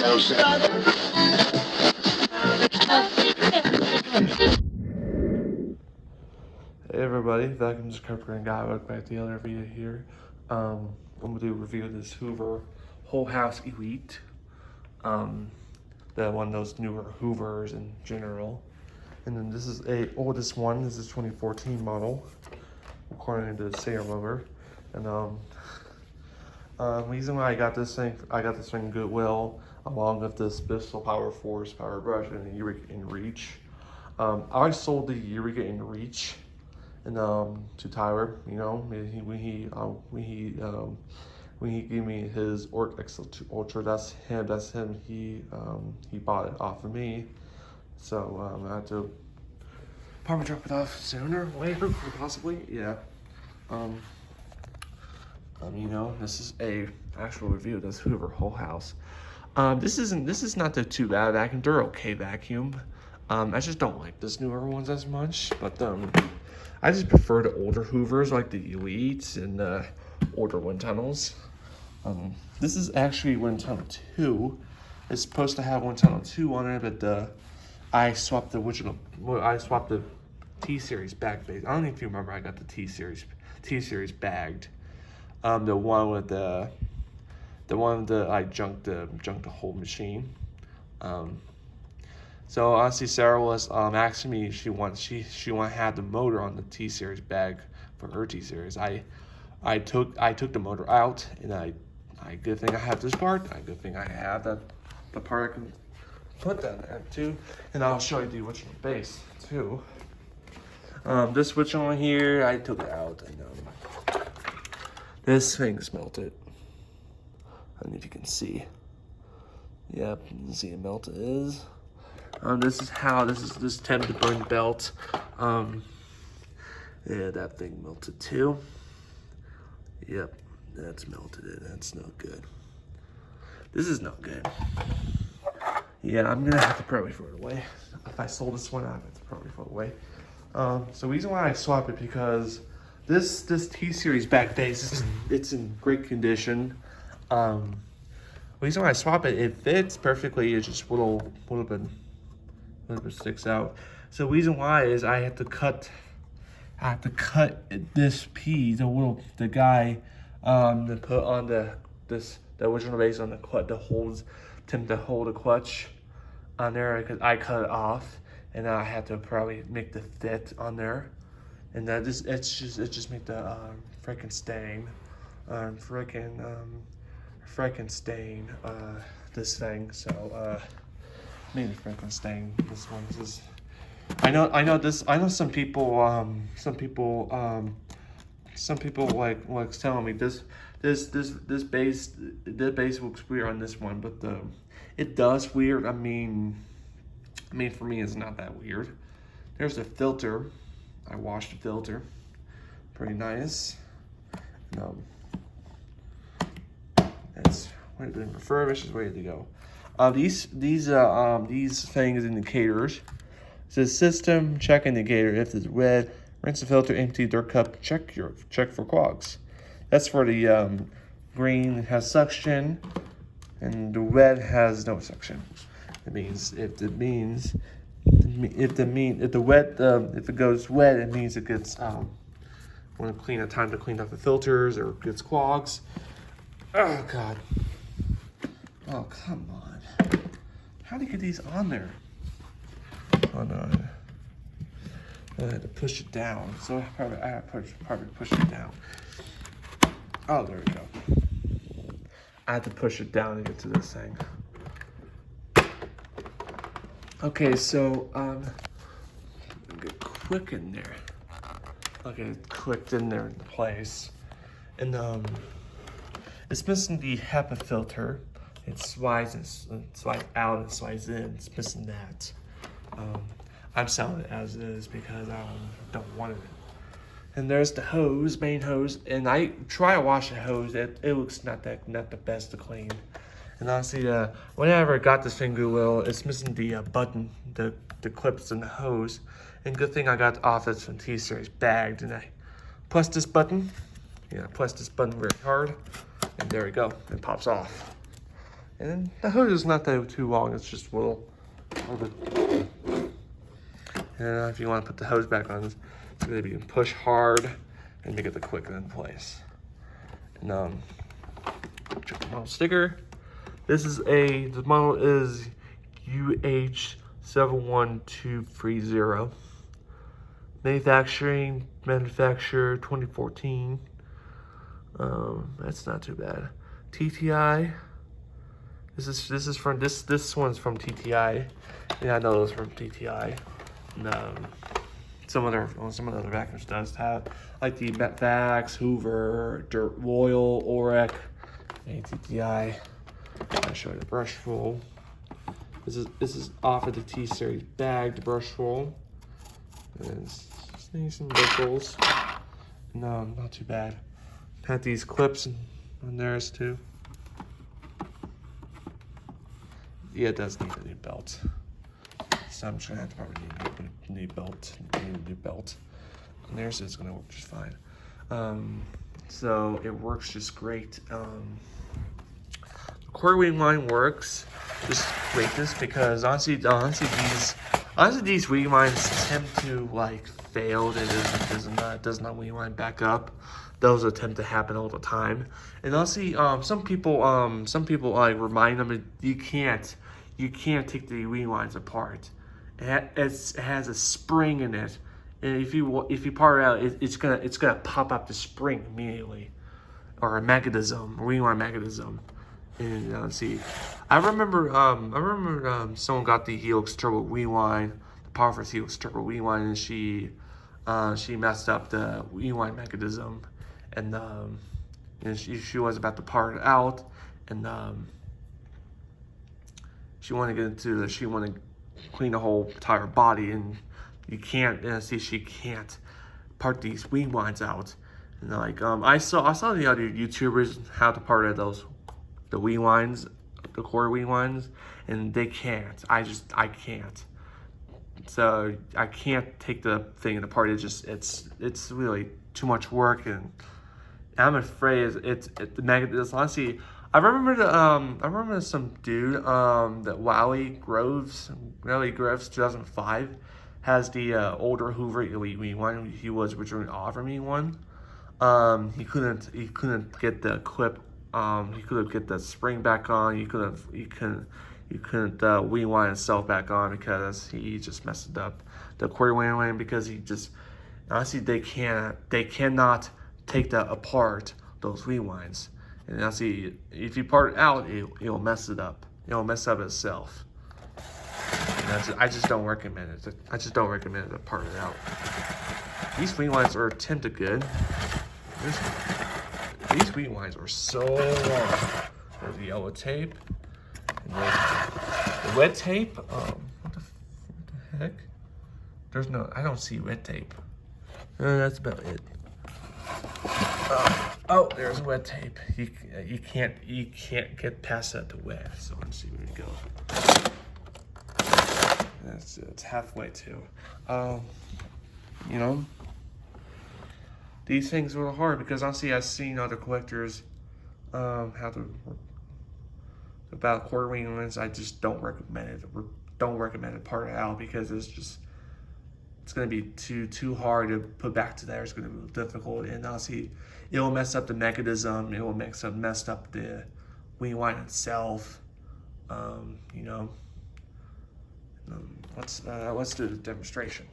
Hey everybody, welcome to Carpenter and Guy. Welcome back to the other video here. I'm gonna do a review of this Hoover Whole House Elite. The one of those newer Hoovers in general. And then this is a oldest one. This is 2014 model, according to the serial number. And reason why I got this thing Goodwill, along with this Bissell Power Force Power Brush and the Eureka in Reach. I sold the Eureka in Reach and to Tyler, you know, when he gave me his Orc XL2 Ultra, that's him. He bought it off of me, so I had to probably drop it off sooner, later, possibly, yeah. You know, this is a actual review of this Hoover Whole House. This is not too bad vacuum. They're okay vacuum. I just don't like this newer ones as much, but I just prefer the older Hoovers like the Elites and the older wind tunnels. This is actually wind tunnel 2. It's supposed to have wind tunnel 2 on it, but I swapped the T-Series bag base. I don't know if you remember, I got the T-Series bagged. The one with I junked the whole machine. So honestly, Sarah was asking me if she want to have the motor on the T-Series bag for her T-Series. I took the motor out, and good thing I have this part. Good thing I have the part I can put that in too. And I'll show you the original base too. This switch on here, I took it out, and this thing's melted. I don't know if you can see. Yep, you can see how melted it is. This is tend to burn belt. Yeah, that thing melted too. Yep, that's melted. That's no good. This is no good. Yeah, I'm gonna have to probably throw it away. If I sold this one, I have to probably throw it away. So the reason why I swap it, because this T-Series back base, it's in great condition. The reason why I swap it, it fits perfectly. It's just a little bit sticks out. So the reason why is I have to cut this piece, the guy to put on the original base on the clutch, to hold the clutch on there, because I cut it off, and now I have to probably make the fit on there, and that just make the freaking stain, this thing. So maybe Frankenstein. This one is. I know some people like telling me this base looks weird on this one, but it does weird. I mean for me it's not that weird. There's a filter. I washed the filter. Pretty nice. It's been refurbished. It's ready to go. These things indicators. It says system check indicator. If it's red, rinse the filter, empty their cup, check for clogs. That's for the green has suction, and the red has no suction. It means if it goes wet, it means it gets time to clean up the filters or gets clogs. Oh God. Oh, come on. How do you get these on there? Oh no. I had to push it down. So I had to probably push it down. Oh, there we go. I had to push it down to get to this thing. Okay, so get quick in there. Okay, it clicked in there in place. And it's missing the HEPA filter. It slides out and slides in. It's missing that. I'm selling it as is because I don't want it. And there's the hose, main hose, and I try to wash the hose. It looks not the best to clean. And honestly, whenever I got this thing Goodwill, it's missing the button, the clips in the hose. And good thing I got the office from T-Series bagged, and I press this button. Yeah, press this button very hard, and there we go. It pops off. And the hose is not that too long, it's just a little bit. And if you want to put the hose back on, it's going to be push hard and make it the quick in place. And check the model sticker. The model is UH71230. Manufacturer 2014. That's not too bad. TTI. This one's from TTI. Yeah, I know those from TTI. And some of the other vacuums does have, like the Vax, Hoover, Dirt Royal, Orec, and TTI. I'll show you the brush roll. This is off of the T series bag, the brush roll. And it's some bristles. No, not too bad. Had these clips on theirs too. Yeah, it does need a new belt. So I'm sure I have to probably need a new belt. And theirs is gonna work just fine. So it works just great. The quarter wing line works just greatness because honestly these wing lines tend to like fail. It does not wing line back up. Those tend to happen all the time. And honestly, some people like remind them that you can't take the wing lines apart. It has a spring in it, and if you part it out, it's gonna pop up the spring immediately, or a mechanism, wing line mechanism. And see, I remember someone got the Helix Turbo wing line, the Powerforce Helix Turbo wing line, and she messed up the wing line mechanism, and she was about to part it out, and she wanted to clean the whole entire body, and you can't. She can't part these wing lines out. And like I saw the other YouTubers how to part out the wing lines, the quarter wing lines, and they can't. I can't. So I can't take the thing apart. It's really too much work, and I'm afraid it's honestly. I remember some dude that Wally Groves 2005 has the older Hoover Elite wing one. He was originally offering me one. He couldn't get the clip. He couldn't get the spring back on. You couldn't wing line itself back on because he just messed it up. The quarter wing line because he just honestly they cannot take that apart, those wing lines. And honestly, if you part it out, it'll mess it up. It'll mess up itself. And I just don't recommend it. I just don't recommend it to part it out. These wing lines are tend good. These wing lines are so long. There's the yellow tape. And the red tape. What the heck? I don't see red tape. That's about it. Oh, there's wet tape. You can't get past that to wet. So let's see where we go. It's halfway too. These things are hard because honestly I've seen other collectors how to about quarter wing lines. I just don't recommend it. Don't recommend it part it out because it's going to be too hard to put back to there. It's going to be difficult, and honestly, it'll mess up the mechanism. It will mess up the wing line itself. Let's do the demonstration.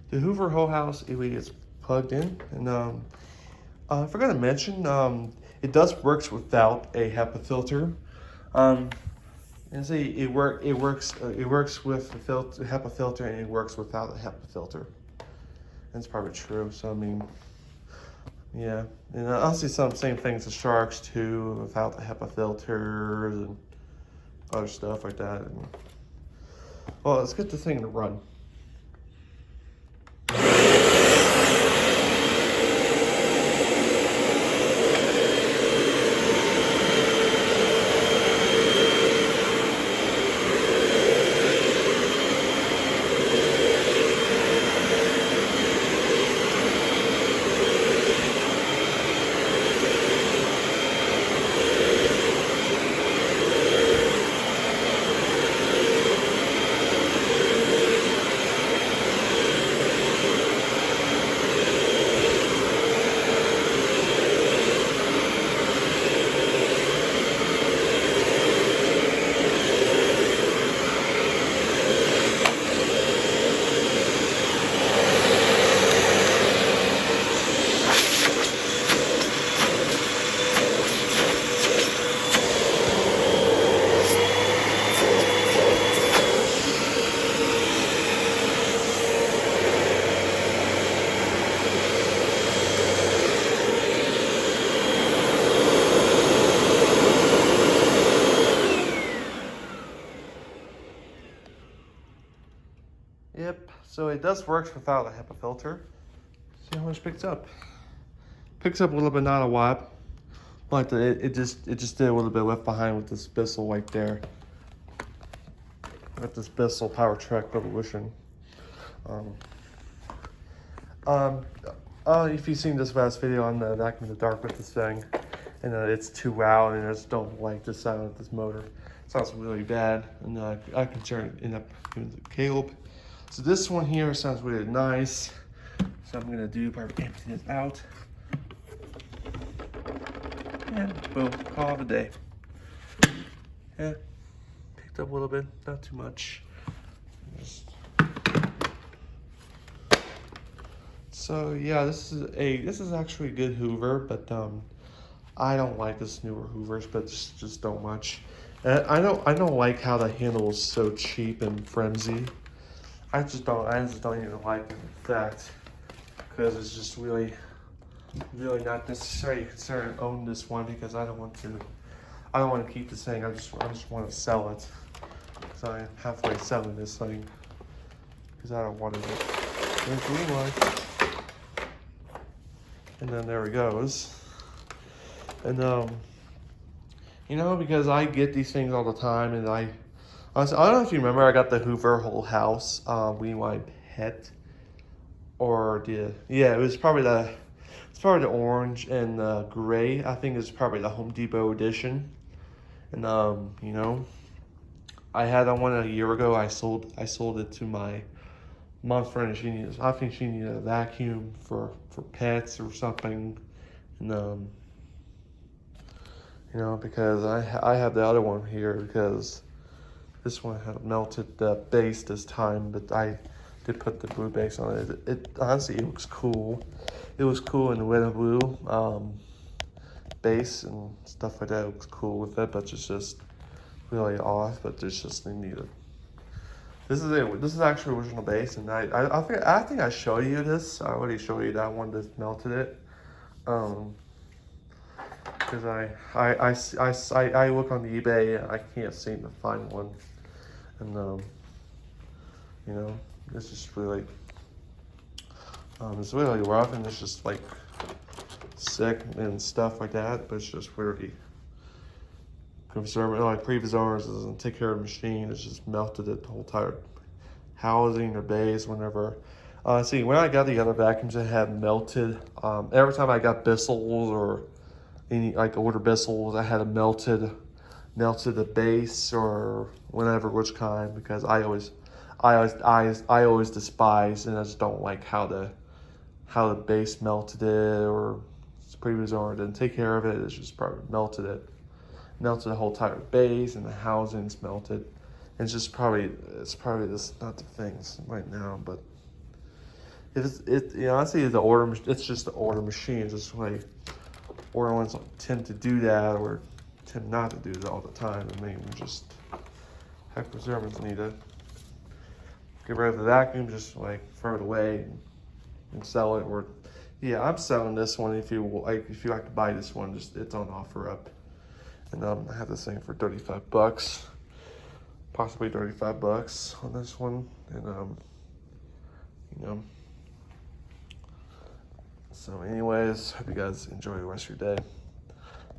The Hoover whole house is plugged in, and I forgot to mention it does works without a HEPA filter. And see, it works with the HEPA filter, and it works without the HEPA filter. That's probably true. So I mean, yeah, and I'll see some same things as Sharks too, without the HEPA filters and other stuff like that. And, well, let's get the thing to run. Yep, so it does work without a HEPA filter. See how much it picks up. Picks up a little bit, not a lot, but it just did a little bit left behind with this Bissell right there. With this Bissell Power Trek Revolution. If you've seen this last video on the vacuum in the dark with this thing, and it's too loud, and I just don't like the sound of this motor. It sounds really bad, and I can end up giving it to Caleb. So this one here sounds really nice. So I'm gonna do by emptying it out. And boom, call it a day. Yeah, picked up a little bit, not too much. So yeah, this is actually a good Hoover, but I don't like this newer Hoovers, but just don't much. And I don't like how the handle is so cheap and flimsy. I just don't even like it, in fact, because it's just really not necessary to consider own this one, because I don't want to keep this thing. I just want to sell it. So I'm halfway selling this thing because I don't want it. There's the green light. And then there it goes. And you know, because I get these things all the time, and I don't know if you remember, I got the Hoover whole house, We My Pet, or it was probably the orange and the gray. I think it's probably the Home Depot edition. And you know, I had that one a year ago. I sold it to my mom's friend. I think she needed a vacuum for pets or something, and you know, because I have the other one here, because this one had a melted base this time, but I did put the blue base on it. It honestly, it looks cool. It was cool in the red and blue base and stuff like that. It looks cool with it, but it's just really off. But it's just needed. This is it. This is actually original base, and I think I showed you this. I already showed you that one that melted it. Because I look on the eBay, and I can't seem to find one, and you know, it's just really it's really rough, and it's just like sick and stuff like that. But it's just really conservative. Like previous owners doesn't take care of the machine. It's just melted it, the whole entire housing or base. Whenever see, when I got the other vacuums that had melted, every time I got Bissells or any like older Bissells, I had a melted the base or whatever, which kind, because I always despise, and I just don't like how the base melted it, or previous owner didn't take care of it. It's just probably melted the whole entire base, and the housing's melted. And it's probably this, not the things right now, but honestly, it's just the order machine. It's just like order ones tend to do that, or tend not to do that all the time. I mean, just heck, preservers need to get rid of the vacuum, just like throw it away and sell it. Or yeah, I'm selling this one. If you like to buy this one, it's on OfferUp, and I have this thing for $35, possibly $35 on this one, and you know. So anyways, hope you guys enjoy the rest of your day.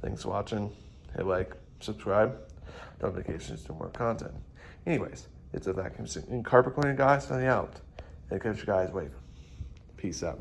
Thanks for watching. Hit like, subscribe, notifications to more content. Anyways, it's a vacuum and carpet cleaning guy signing out. And catch you guys later. Peace out.